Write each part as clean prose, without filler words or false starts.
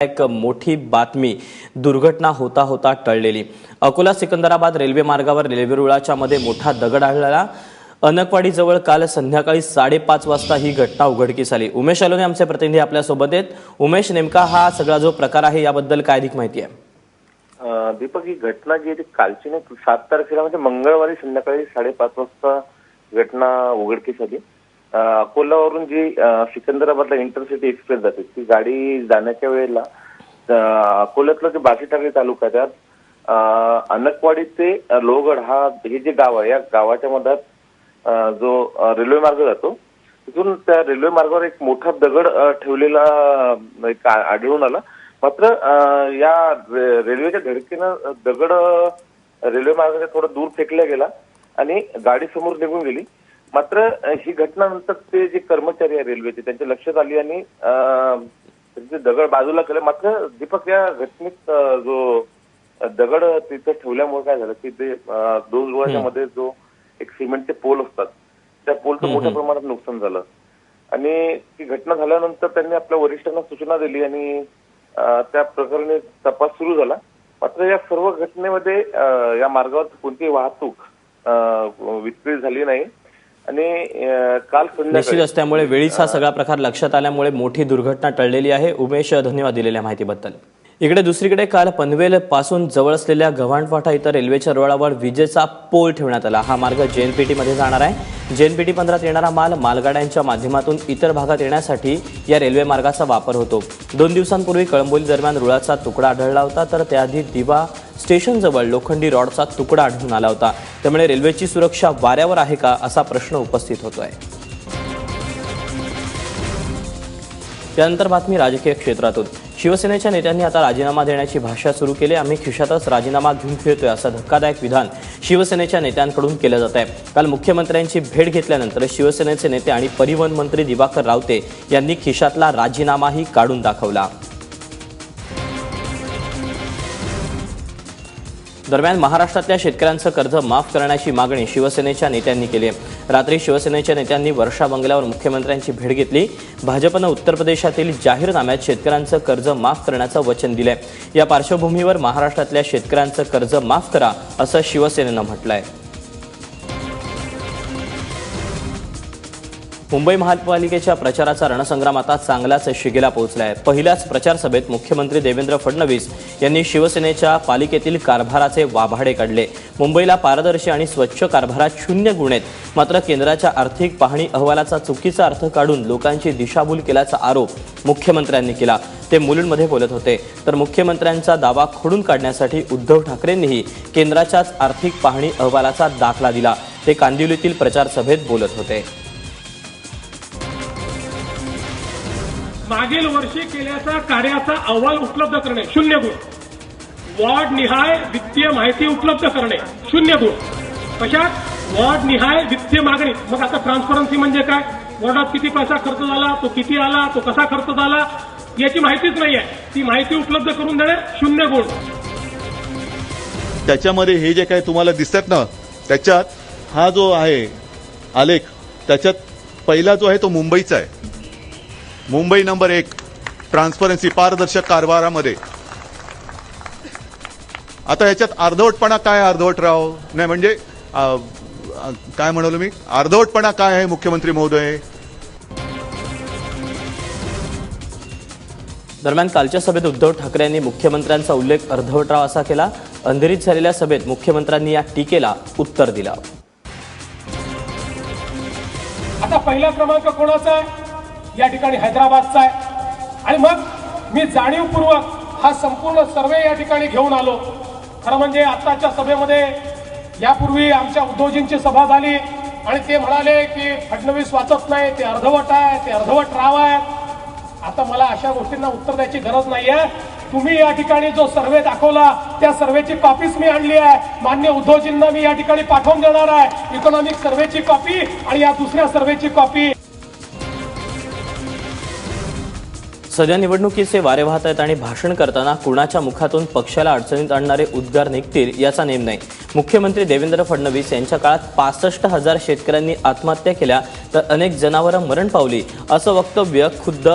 एक मोठी बातमी दुर्घटना होता होता टळलेली। अकोला सिकंदराबाद रेल्वे मार्गावर रेल्वे रुळाच्या मध्ये मोठा दगड आढळला। अनकवाडी जवळ काल संध्याकाळी 5:30 वाजता ही घटना उघडकीस आली। उमेश अलोने आमचे प्रतिनिधी आपल्या सोबत आहेत। उमेश, नेमका हा सगळा जो प्रकार आहे याबद्दल काय अधिक माहिती आहे? दीपक, ही घटना जी कालची 7 तारखेला म्हणजे मंगळवारी संध्याकाळी 5:30 वाजता घटना उघडकीस आली। अकोलावरून जी सिकंदराबादला इंटरसिटी एक्सप्रेस जाते ती गाडी जाण्याच्या वेळेला अकोल्यातलं जे बार्शीटाकळी तालुका आहे त्यात अनकवाडी ते लोहगड हे जे गाव आहे या गावाच्या मधात जो रेल्वे मार्ग जातो तिथून त्या रेल्वे मार्गावर एक मोठा दगड ठेवलेला आढळून आला। मात्र या रेल्वेच्या धडकेनं दगड रेल्वे मार्गाच्या थोडं दूर फेकला गेला आणि गाडी समोर निघून गेली। मात्र ही घटना नंतर ते जे कर्मचारी आहे रेल्वेचे त्यांच्या लक्षात आली आणि त्यांचे दगड बाजूला केले। मात्र दीपक, या घटनेत जो दगड तिथे ठेवल्यामुळे काय झालं की ते दोन रुळाच्या मध्ये जो एक सिमेंटचे पोल असतात त्या पोलचं मोठ्या प्रमाणात नुकसान झालं आणि ती घटना झाल्यानंतर त्यांनी आपल्या वरिष्ठांना सूचना दिली आणि त्या प्रकरणी तपास सुरू झाला। मात्र या सर्व घटनेमध्ये या मार्गावर कोणतीही वाहतूक विस्कळीत झाली नाही आणि काल संध्याकाळी निश्चितच त्यामुळे वेळीच हा सगळा प्रकार लक्षात आल्यामुळे मोठी दुर्घटना टळलेली आहे। उमेश, धन्यवाद दिलेल्या माहितीबद्दल। इकडे दुसरीकडे काल पनवेल पासून जवळ असलेल्या गव्हाणफाटा इथं रेल्वेच्या रुळावर विजेचा पोल ठेवण्यात आला। हा मार्ग जेएनपीटी मध्ये जाणार आहे। जेएनपीटी 15 येणारा माल मालगाड्यांच्या माध्यमातून इतर भागात येण्यासाठी या रेल्वे मार्गाचा वापर होतो। 2 दिवसांपूर्वी कळंबोली दरम्यान रुळाचा तुकडा आढळला होता, तर त्याआधी दिवा स्टेशन जवळ लोखंडी रॉडचा तुकडा आढळून आला होता। त्यामुळे रेल्वेची सुरक्षा वाऱ्यावर आहे का असा प्रश्न उपस्थित होतोय। त्यानंतर बातमी राजकीय क्षेत्रातून। शिवसेनेच्या नेत्यांनी आता राजीनामा देण्याची भाषा सुरू केली। आम्ही खिशातच राजीनामा घेऊन फिरतोय असं धक्कादायक विधान शिवसेनेच्या नेत्यांकडून केलं जात आहे। काल मुख्यमंत्र्यांची भेट घेतल्यानंतर शिवसेनेचे नेते आणि परिवहन मंत्री दिवाकर रावते यांनी खिशातला राजीनामाही काढून दाखवला। दरम्यान महाराष्ट्रातल्या शेतकऱ्यांचं कर्ज माफ करण्याची मागणी शिवसेनेच्या नेत्यांनी केली आहे। रात्री शिवसेनेच्या नेत्यांनी वर्षा बंगल्यावर मुख्यमंत्र्यांची भेट घेतली। भाजपनं उत्तर प्रदेशातील जाहीरनाम्यात शेतकऱ्यांचं कर्ज माफ करण्याचं वचन दिलंय। या पार्श्वभूमीवर महाराष्ट्रातल्या शेतकऱ्यांचं कर्ज माफ करा असं शिवसेनेनं म्हटलंय। मुंबई महापालिकेच्या प्रचाराचा रणसंग्राम आता चांगलाच शिगेला पोहोचलाय। पहिल्याच प्रचार सभेत मुख्यमंत्री देवेंद्र फडणवीस यांनी शिवसेनेच्या पालिकेतील कारभाराचे वाभाडे काढले। मुंबईला पारदर्शी आणि स्वच्छ कारभारात 0 गुण आहेत, मात्र केंद्राच्या आर्थिक पाहणी अहवालाचा चुकीचा अर्थ काढून लोकांची दिशाभूल केल्याचा आरोप मुख्यमंत्र्यांनी केला। ते मुलुंडमध्ये बोलत होते। तर मुख्यमंत्र्यांचा दावा खोडून काढण्यासाठी उद्धव ठाकरेंनीही केंद्राच्याच आर्थिक पाहणी अहवालाचा दाखला दिला। ते कांदिवलीतील प्रचार सभेत बोलत होते। मागील वर्षी केल्याचा कार्याचा अहवाल उपलब्ध करणे 0 गुण, वॉर्ड निहाय वित्तीय माहिती उपलब्ध करणे 0 गुण, कशात वॉर्ड निहाय वित्तीय मागणी। मग आता ट्रान्सपरन्सी म्हणजे काय? वॉर्डात किती पैसा खर्च झाला, तो किती आला, तो कसा खर्च झाला याची माहितीच नाही आहे। ती माहिती उपलब्ध करून देणे 0 गुण। त्याच्यामध्ये हे जे काही तुम्हाला दिसतात ना, त्याच्यात हा जो आहे आलेख, त्याच्यात पहिला जो आहे तो मुंबईचा आहे। मुंबई नंबर 1 ट्रान्सपरन्सी पारदर्शक कारभारामध्ये। आता याच्यात अर्धवटपणा काय? अर्धवटराव नाही म्हणजे काय म्हणालो मी, अर्धवटपणा काय आहे मुख्यमंत्री महोदय? दरम्यान कालच्या सभेत उद्धव ठाकरे यांनी मुख्यमंत्र्यांचा उल्लेख अर्धवटराव असा केला। अंधेरीत झालेल्या सभेत मुख्यमंत्र्यांनी या टीकेला उत्तर दिलं। आता पहिला क्रमांक कोणाचा आहे? या ठिकाणी हैदराबादचा आहे। आणि मग मी जाणीवपूर्वक हा संपूर्ण सर्वे या ठिकाणी घेऊन आलो। खरं म्हणजे आताच्या सभेमध्ये यापूर्वी आमच्या उद्धवजींची सभा झाली आणि ते म्हणाले की फडणवीस वाचत नाही, ते अर्धवट आहे, ते अर्धवट राव आहे। आता मला अशा गोष्टींना उत्तर द्यायची गरज नाहीये। तुम्ही या ठिकाणी जो सर्वे दाखवला त्या सर्वेची कॉपीच मी आणली आहे। मान्य उद्धवजींना मी या ठिकाणी पाठवून देणार आहे, इकॉनॉमिक सर्वेची कॉपी आणि या दुसऱ्या सर्वेची कॉपी। सध्या निवडणुकीचे वारे वाहत आहेत आणि भाषण करताना कुणाच्या मुखातून पक्षाला अडचणीत आणणारे उद्गार निघतील याचा नेम नाही। मुख्यमंत्री देवेंद्र फडणवीस यांच्या काळात 65,000 शेतकऱ्यांनी आत्महत्या केल्या तर अनेक जनावरं मरण पावली असं वक्तव्य खुद्द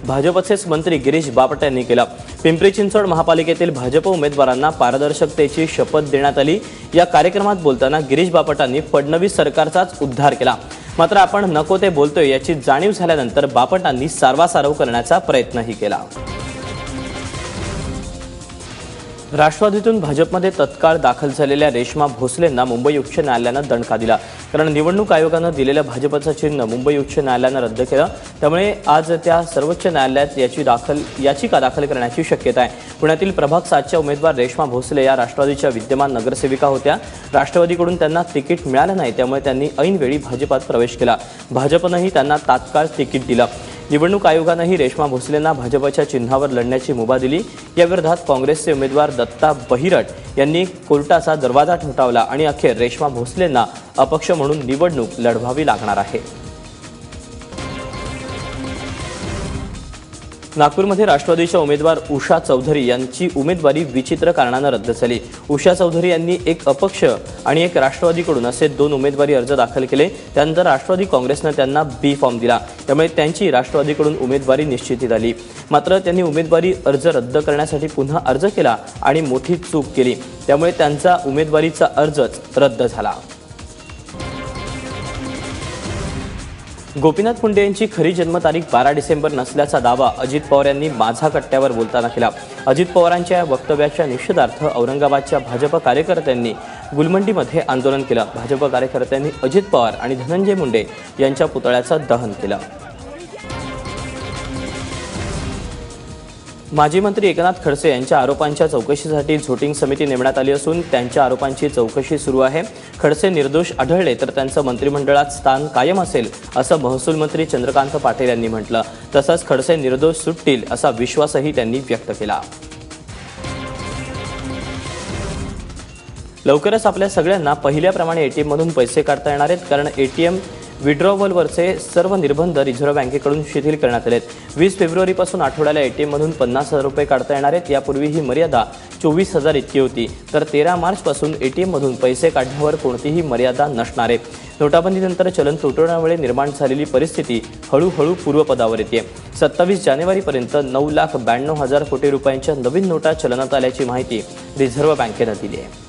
भाजपचेच मंत्री गिरीश बापट यांनी केला। पिंपरी चिंचवड महापालिकेतील भाजप उमेदवारांना पारदर्शकतेची शपथ देण्यात आली। या कार्यक्रमात बोलताना गिरीश बापटांनी फडणवीस सरकारचाच उद्धार केला। मात्र आपण नको ते बोलतोय याची जाणीव झाल्यानंतर बापटांनी सारवासारव करण्याचा प्रयत्नही केला। राष्ट्रवादीतून भाजपमध्ये तत्काळ दाखल झालेल्या रेश्मा भोसलेंना मुंबई उच्च न्यायालयानं दणका दिला, कारण निवडणूक आयोगानं दिलेलं भाजपचं चिन्ह मुंबई उच्च न्यायालयानं रद्द केलं। त्यामुळे आज त्या सर्वोच्च न्यायालयात याचिका दाखल करण्याची शक्यता आहे। पुण्यातील प्रभाग 7च्या उमेदवार रेश्मा भोसले या राष्ट्रवादीच्या विद्यमान नगरसेविका होत्या। राष्ट्रवादीकडून त्यांना तिकीट मिळालं नाही, त्यामुळे त्यांनी ऐनवेळी भाजपात प्रवेश केला। भाजपनंही त्यांना तात्काळ तिकीट दिलं। निवडणूक आयोगानंही रेश्मा भोसलेंना भाजपच्या चिन्हावर लढण्याची मुभा दिली। या विरोधात काँग्रेसचे उमेदवार दत्ता बहिरट यांनी कोर्टाचा दरवाजा ठोठावला आणि अखेर रेश्मा भोसलेंना अपक्ष म्हणून निवडणूक लढवावी लागणार आहे। नागपूरमध्ये राष्ट्रवादीच्या उमेदवार उषा चौधरी यांची उमेदवारी विचित्र कारणानं रद्द झाली। उषा चौधरी यांनी एक अपक्ष आणि एक राष्ट्रवादीकडून असे 2 उमेदवारी अर्ज दाखल केले। त्यानंतर राष्ट्रवादी काँग्रेसनं त्यांना बी फॉर्म दिला, त्यामुळे त्यांची राष्ट्रवादीकडून उमेदवारी निश्चिती झाली। मात्र त्यांनी उमेदवारी अर्ज रद्द करण्यासाठी पुन्हा अर्ज केला आणि मोठी चूक केली, त्यामुळे त्यांचा उमेदवारीचा अर्जच रद्द झाला। गोपीनाथ मुंडे यांची खरी जन्मतारीख 12 डिसेंबर नसल्याचा दावा अजित पवार यांनी माझा कट्ट्यावर बोलताना केला। अजित पवारांच्या या वक्तव्याच्या निषेधार्थ औरंगाबादच्या भाजप कार्यकर्त्यांनी गुलमंडीमध्ये आंदोलन केलं। भाजप कार्यकर्त्यांनी अजित पवार आणि धनंजय मुंडे यांच्या पुतळ्याचं दहन केलं। माजी मंत्री एकनाथ खडसे यांच्या आरोपांच्या चौकशीसाठी झोटिंग समिती नेमण्यात आली असून त्यांच्या आरोपांची चौकशी सुरू आहे। खडसे निर्दोष आढळले तर त्यांचं मंत्रिमंडळात स्थान कायम असेल असं महसूल मंत्री चंद्रकांत पाटील यांनी म्हटलं। तसंच खडसे निर्दोष सुटतील असा विश्वासही त्यांनी व्यक्त केला। लवकरच आपल्या सगळ्यांना पहिल्याप्रमाणे एटीएम मधून पैसे काढता येणार आहेत, कारण एटीएम विड्रॉवलवरचे सर्व निर्बंध रिझर्व्ह बँकेकडून शिथिल करण्यात आले आहेत। 20 फेब्रुवारीपासून आठवड्याला एटीएममधून 50,000 रुपये काढता येणार आहेत। यापूर्वी ही मर्यादा 24,000 इतकी होती, तर 13 मार्चपासून एटीएममधून पैसे काढण्यावर कोणतीही मर्यादा नसणार आहे। नोटाबंदीनंतर चलन तुटवड्यामुळे निर्माण झालेली परिस्थिती हळूहळू पूर्वपदावर येते। 27 जानेवारीपर्यंत 9,92,000 कोटी रुपयांच्या नवीन नोटा चलनात आल्याची माहिती रिझर्व्ह बँकेनं दिली आहे।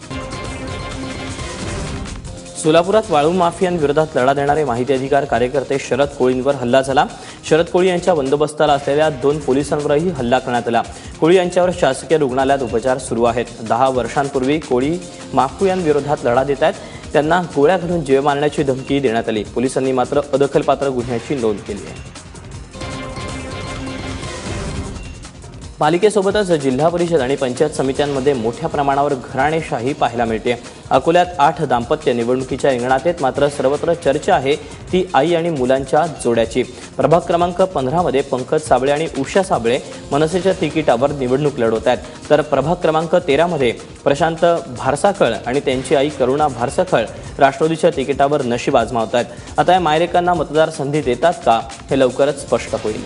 सोलापुरात वाळू माफियांविरोधात लढा देणारे माहिती अधिकार कार्यकर्ते शरद कोळींवर हल्ला झाला। शरद कोळी यांच्या बंदोबस्ताला असलेल्या 2 पोलिसांवरही हल्ला करण्यात आला। कोळी यांच्यावर शासकीय रुग्णालयात उपचार सुरू आहेत। 10 वर्षांपूर्वी कोळी माफियांविरोधात लढा देत आहेत। त्यांना गोळ्या घालून जीव मारण्याची धमकी देण्यात आली। पोलिसांनी मात्र अदखलपात्र गुन्ह्याची नोंद केली आहे। पालिकेसोबतच जिल्हा परिषद आणि पंचायत समित्यांमध्ये मोठ्या प्रमाणावर घराणेशाही पाहायला मिळते। अकोल्यात 8 दाम्पत्य निवडणुकीच्या रिंगणात आहेत, मात्र सर्वत्र चर्चा आहे ती आई आणि मुलांच्या जोड्याची। प्रभाग क्रमांक 15 मध्ये पंकज साबळे आणि उषा साबळे मनसेच्या तिकिटावर निवडणूक लढवत आहेत, तर प्रभाग क्रमांक 13 मध्ये प्रशांत भारसाखळ आणि त्यांची आई करुणा भारसाखळ राष्ट्रवादीच्या तिकिटावर नशीब आजमावत आहेत। आता या मायलेकांना मतदार संधी देतात का हे लवकरच स्पष्ट होईल।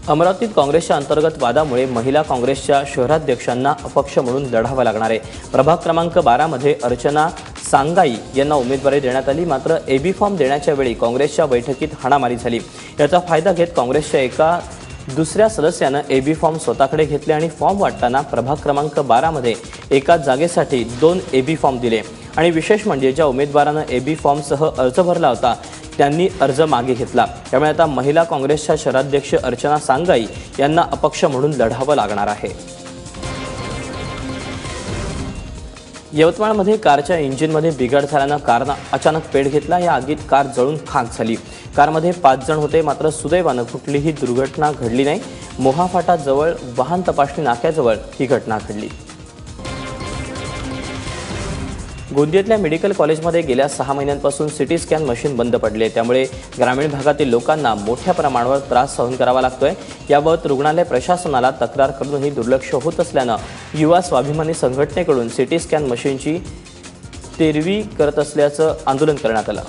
अमरावतीत काँग्रेसच्या अंतर्गत वादामुळे महिला काँग्रेसच्या शहराध्यक्षांना अपक्ष म्हणून लढावं लागणार आहे। प्रभाग क्रमांक 12 मध्ये अर्चना सांगाई यांना उमेदवारी देण्यात आली, मात्र एबी फॉर्म देण्याच्या वेळी काँग्रेसच्या बैठकीत हाणामारी झाली। याचा फायदा घेत काँग्रेसच्या एका दुसऱ्या सदस्यानं एबी फॉर्म स्वतःकडे घेतले आणि फॉर्म वाटताना प्रभाग क्रमांक 12 मध्ये एका जागेसाठी 2 एबी फॉर्म दिले। आणि विशेष म्हणजे ज्या उमेदवारानं एबी फॉर्मसह अर्ज भरला होता त्यांनी अर्ज मागे घेतला। त्यामुळे आता महिला काँग्रेसच्या शहराध्यक्ष अर्चना सांगाई यांना अपक्ष म्हणून लढावं लागणार आहे। यवतमाळमध्ये कारच्या इंजिनमध्ये बिघाड झाल्यानं कारनं अचानक पेट घेतला। या आगीत कार जळून खाक झाली। कारमध्ये 5 जण होते, मात्र सुदैवानं कुठलीही दुर्घटना घडली नाही। मोहा फाटाजवळ वाहन तपासणी नाक्याजवळ ही घटना घडली। गोंदियातल्या मेडिकल कॉलेजमध्ये गेल्या 6 महिन्यांपासून सिटी स्कॅन मशीन बंद पडले, त्यामुळे ग्रामीण भागातील लोकांना मोठ्या प्रमाणावर त्रास सहन करावा लागतोय। याबाबत रुग्णालय प्रशासनाला तक्रार करूनही दुर्लक्ष होत असल्यानं युवा स्वाभिमानी संघटनेकडून सिटी स्कॅन मशीनची तेरवी करत असल्याचं आंदोलन करण्यात आलं।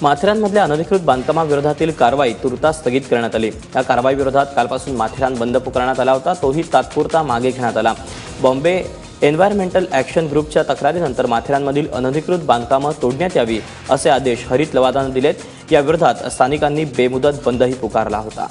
माथेरानमधल्या अनधिकृत बांधकामाविरोधातील कारवाई तुर्तास स्थगित करण्यात आली। या कारवाईविरोधात कालपासून माथेरान बंद पुकारण्यात आला होता, तोही तात्पुरता मागे घेण्यात आला। बॉम्बे एन्व्हायरमेंटल ॲक्शन ग्रुपच्या तक्रारीनंतर माथेरानमधील अनधिकृत बांधकामं तोडण्यात यावी असे आदेश हरित लवादानं दिलेत। या विरोधात स्थानिकांनी बेमुदत बंदही पुकारला होता।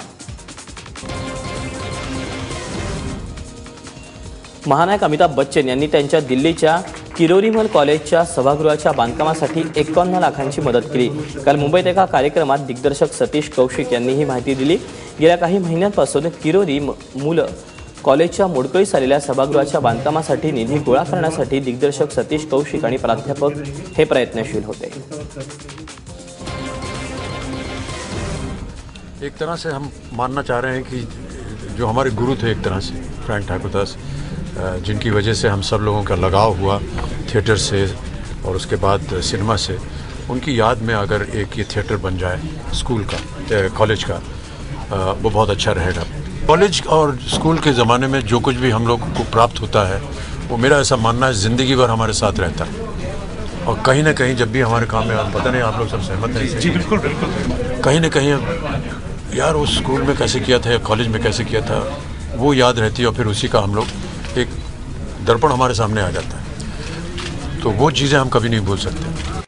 महानायक अमिताभ बच्चन यांनी त्यांच्या दिल्लीच्या किरोरीमल कॉलेजच्या सभागृहाच्या बांधकामासाठी 51 लाखांची मदत केली। काल मुंबईत एका कार्यक्रमात दिग्दर्शक सतीश कौशिक यांनी ही माहिती दिली। गेल्या काही महिन्यांपासून किरोरी मूल कॉलेजच्या मोडकळीस आलेल्या सभागृहाच्या बांधकामासाठी निधी गोळा करण्यासाठी दिग्दर्शक सतीश कौशिक आणि प्राध्यापक हे प्रयत्नशील होते। एक तरह से हम मानना चाह रहे हैं कि जो हमारे गुरु थे एक तरह से फ्रैंक ठाकुरदास, जिनकी वजह से हम सब लोगों का लगाव हुआ थिएटर से और उसके बाद सिनेमा से, उनकी याद में अगर एक ये थिएटर बन जाए स्कूल का कॉलेज का, वो बहुत अच्छा रहेगा। कॉलेज और स्कूल के ज़माने में जो कुछ भी हम लोग को प्राप्त होता है वो मेरा ऐसा मानना है ज़िंदगी भर हमारे साथ रहता है। और कहीं ना कहीं जब भी हमारे काम में, पता नहीं आप लोग सब सहमत हैं? जी बिल्कुल बिल्कुल। कहीं ना कहीं यार उस स्कूल में कैसे किया था या कॉलेज में कैसे किया था वो याद रहती है और फिर उसी का हम लोग एक दर्पण हमारे सामने आ जाता है, तो वो चीज़ें हम कभी नहीं भूल सकते।